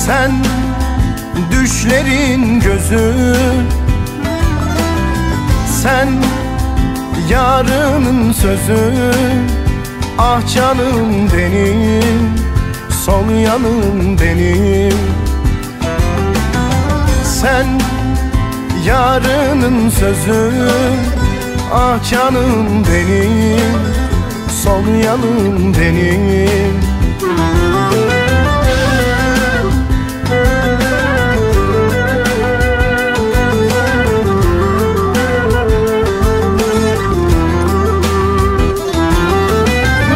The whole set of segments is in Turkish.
Sen düşlerin gözü, sen yarının sözü. Ah canım benim, son yanım benim. Sen yarının sözü, ah canım benim, son yanım benim.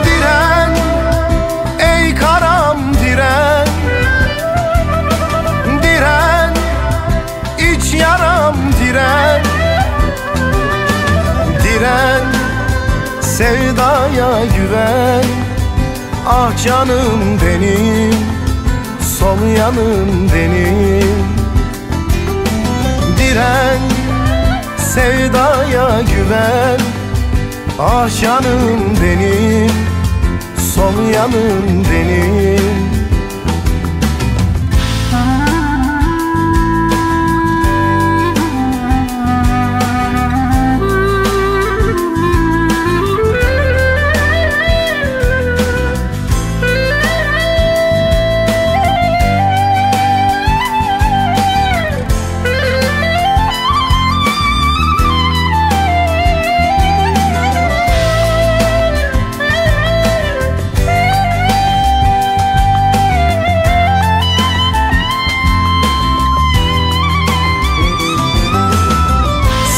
Diren, ey karam diren, diren, iç yaram diren. Diren, sevdaya güven. Ah canım benim, son yanım benim. Diren, sevdaya güven. Ah canım benim, son yanım benim.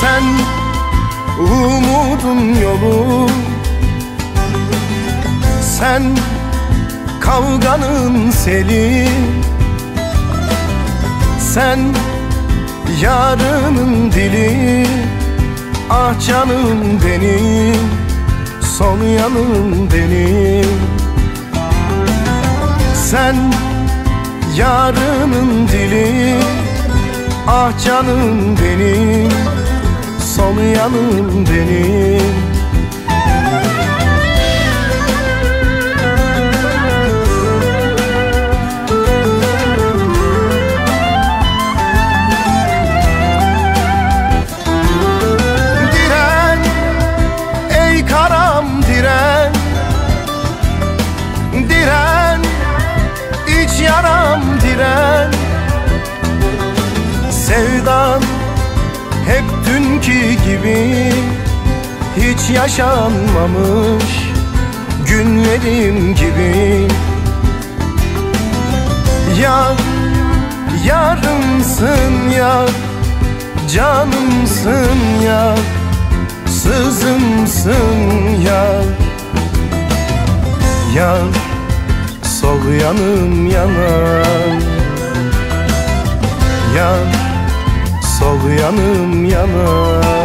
Sen umudun yolu, sen kavganın seli. Sen yarının dili. Ah canım benim, son yanım benim. Sen yarının dili. Ah canım benim, son yanım benim. Diren, ey karam diren, diren, iç yaram diren. Sevdan hep dünkü gibi, hiç yaşanmamış günlerim gibi. Yar, yarımsın yar, canımsın yar, sızımsın yar. Yar, sol yanım yanar. Yar, sol yanım yanar.